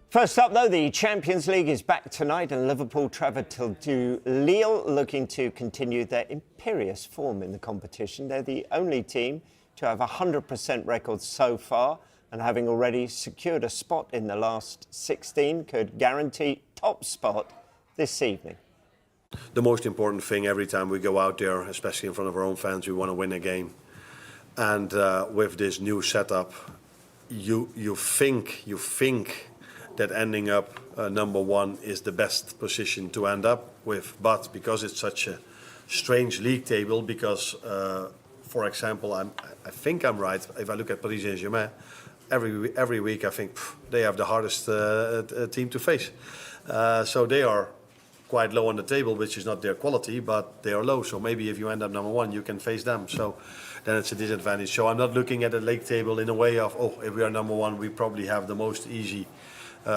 First up, though, the Champions League is back tonight and Liverpool travel to Lille, looking to continue their imperious form in the competition. They're the only team to have a 100% record so far, and having already secured a spot in the last 16, could guarantee top spot this evening. The most important thing every time we go out there, especially in front of our own fans, we want to win a game. And with this new setup, you think that ending up number one is the best position to end up with. But because it's such a strange league table, because, for example, I think I'm right, if I look at Paris Saint-Germain, every week I think they have the hardest team to face. So they are quite low on the table, which is not their quality, but they are low. So maybe if you end up number one, you can face them. So then it's a disadvantage. So I'm not looking at the league table in a way of, oh, if we are number one, we probably have the most easy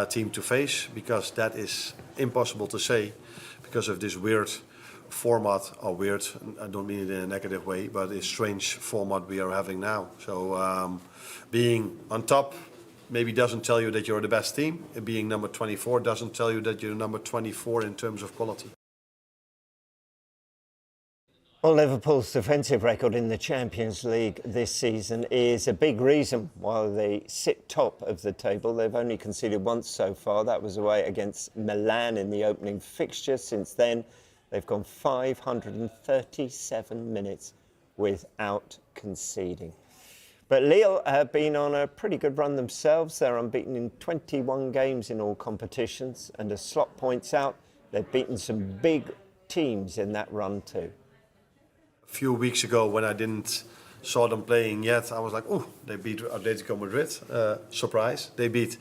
team to face, because that is impossible to say because of this weird format, or weird, I don't mean it in a negative way, but it's strange format we are having now. So being on top maybe doesn't tell you that you're the best team. Being number 24 doesn't tell you that you're number 24 in terms of quality. Well, Liverpool's defensive record in the Champions League this season is a big reason why they sit top of the table. They've only conceded once so far. That was away against Milan in the opening fixture. Since then, they've gone 537 minutes without conceding. But Lille have been on a pretty good run themselves. They're unbeaten in 21 games in all competitions. And as Slot points out, they've beaten some big teams in that run too. A few weeks ago, when I didn't saw them playing yet, I was like, oh, they beat Atletico Madrid, surprise. They beat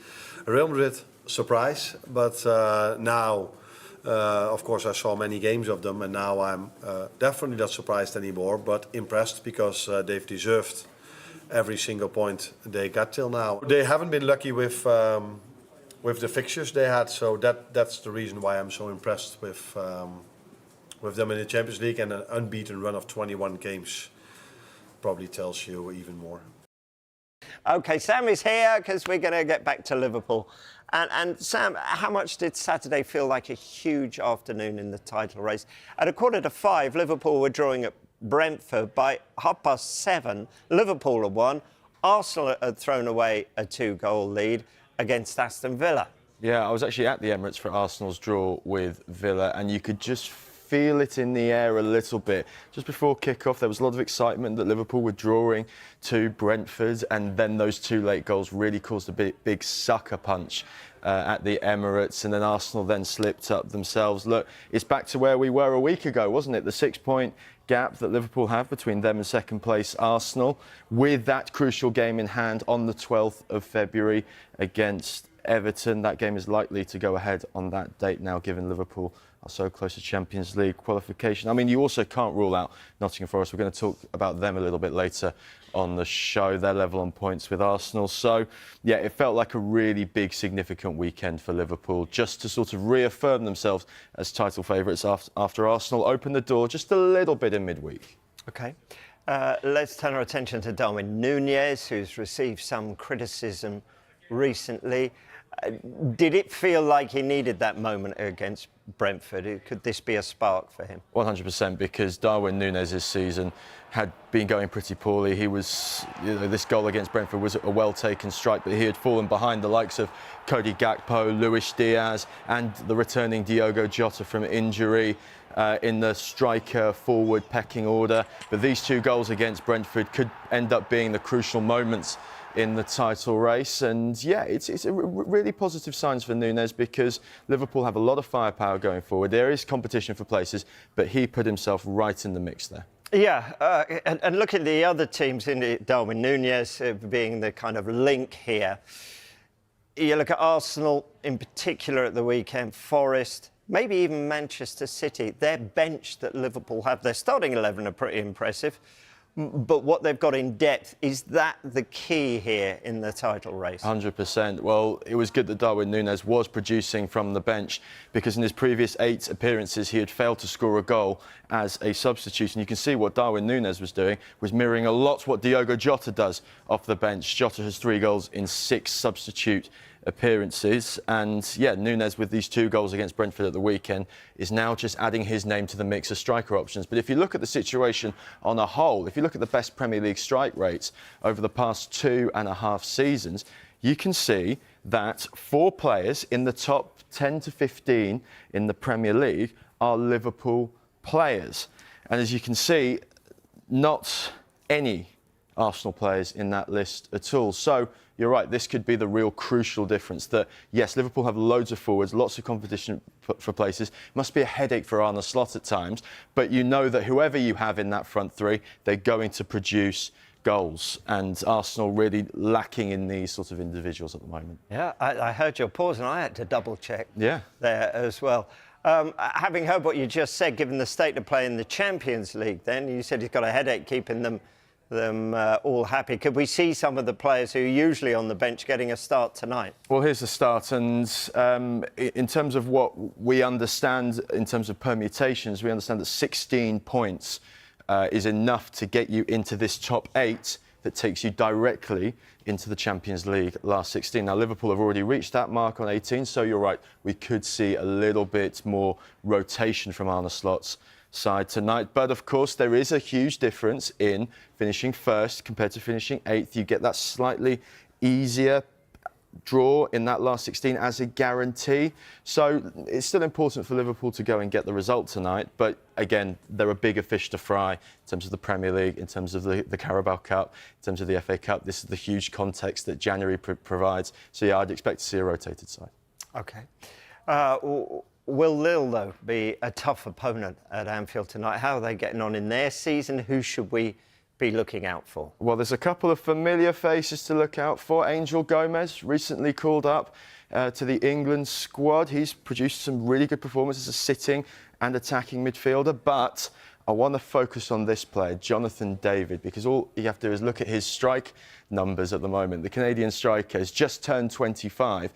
Real Madrid, surprise. But now, of course, I saw many games of them, and now I'm definitely not surprised anymore, but impressed, because they've deserved every single point they got till now. They haven't been lucky with the fixtures they had, so that's the reason why I'm so impressed with them in the Champions League. And an unbeaten run of 21 games probably tells you even more. OK, Sam is here because we're going to get back to Liverpool. And Sam, how much did Saturday feel like a huge afternoon in the title race? At 5:15, Liverpool were drawing at Brentford. By 7:30, Liverpool had won. Arsenal had thrown away a 2-goal lead against Aston Villa. Yeah, I was actually at the Emirates for Arsenal's draw with Villa, and you could just feel it in the air a little bit. Just before kick-off, there was a lot of excitement that Liverpool were drawing to Brentford, and then those two late goals really caused a big sucker punch at the Emirates, and then Arsenal then slipped up themselves. Look, it's back to where we were a week ago, wasn't it? The 6-point gap that Liverpool have between them and second place Arsenal, with that crucial game in hand on the 12th of February against Everton. That game is likely to go ahead on that date now, given Liverpool are so close to Champions League qualification. I mean, you also can't rule out Nottingham Forest. We're going to talk about them a little bit later on the show. They're level on points with Arsenal. So, yeah, it felt like a really big, significant weekend for Liverpool, just to sort of reaffirm themselves as title favourites after Arsenal opened the door just a little bit in midweek. OK. Let's turn our attention to Darwin Nunes, who's received some criticism recently. Did it feel like he needed that moment against Brentford? Could this be a spark for him? 100%, because Darwin Nunes this season had been going pretty poorly. He was, this goal against Brentford was a well-taken strike, but he had fallen behind the likes of Cody Gakpo, Luis Diaz, and the returning Diogo Jota from injury in the striker-forward pecking order. But these two goals against Brentford could end up being the crucial moments in the title race. And yeah, it's a really positive signs for Nunes, because Liverpool have a lot of firepower going forward. There is competition for places, but he put himself right in the mix there. Yeah, and look at the other teams in it, Darwin Nunes being the kind of link here. You look at Arsenal in particular at the weekend, Forest, maybe even Manchester City. Their bench that Liverpool have, their starting 11 are pretty impressive. But what they've got in depth, is that the key here in the title race? 100%. Well, it was good that Darwin Nunes was producing from the bench, because in his previous 8 appearances, he had failed to score a goal as a substitute. And you can see what Darwin Nunes was doing was mirroring a lot what Diogo Jota does off the bench. Jota has 3 goals in 6 substitute appearances. And yeah, Nunes, with these 2 goals against Brentford at the weekend, is now just adding his name to the mix of striker options. But if you look at the situation on a whole, if you look at the best Premier League strike rates over the past 2.5 seasons, you can see that 4 players in the top 10 to 15 in the Premier League are Liverpool players. And as you can see, not any Arsenal players in that list at all. So you're right, this could be the real crucial difference, that yes, Liverpool have loads of forwards, lots of competition for places. Must be a headache for Arna Slot at times, but you know that whoever you have in that front 3, they're going to produce goals, and Arsenal really lacking in these sort of individuals at the moment. Yeah, I heard your pause and I had to double check there as well. Having heard what you just said, given the state of play in the Champions League, then you said he's got a headache keeping them all happy. Could we see some of the players who are usually on the bench getting a start tonight? Well, here's the start, and in terms of what we understand in terms of permutations, we understand that 16 points is enough to get you into this top 8 that takes you directly into the Champions League last 16. Now, Liverpool have already reached that mark on 18, so you're right, we could see a little bit more rotation from Arna Slot's side tonight. But of course, there is a huge difference in finishing first compared to finishing 8th. You get that slightly easier draw in that last 16 as a guarantee. So it's still important for Liverpool to go and get the result tonight. But again, there are bigger fish to fry in terms of the Premier League, in terms of the Carabao Cup, in terms of the FA Cup. This is the huge context that January provides. So yeah, I'd expect to see a rotated side. OK. Will Lille, though, be a tough opponent at Anfield tonight? How are they getting on in their season? Who should we be looking out for? Well, there's a couple of familiar faces to look out for. Angel Gomez, recently called up to the England squad. He's produced some really good performances as a sitting and attacking midfielder. But I want to focus on this player, Jonathan David, because all you have to do is look at his strike numbers at the moment. The Canadian striker has just turned 25.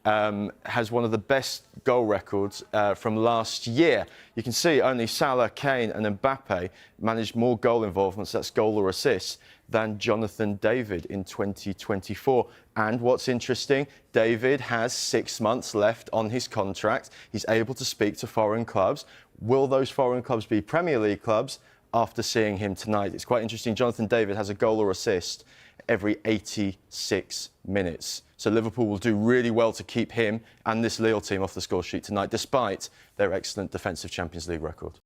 Has one of the best goal records from last year. You can see only Salah, Kane and Mbappe managed more goal involvements, that's goal or assist, than Jonathan David in 2024. And what's interesting, David has 6 months left on his contract. He's able to speak to foreign clubs. Will those foreign clubs be Premier League clubs after seeing him tonight? It's quite interesting. Jonathan David has a goal or assist every 86 minutes. So Liverpool will do really well to keep him and this Lille team off the score sheet tonight, despite their excellent defensive Champions League record.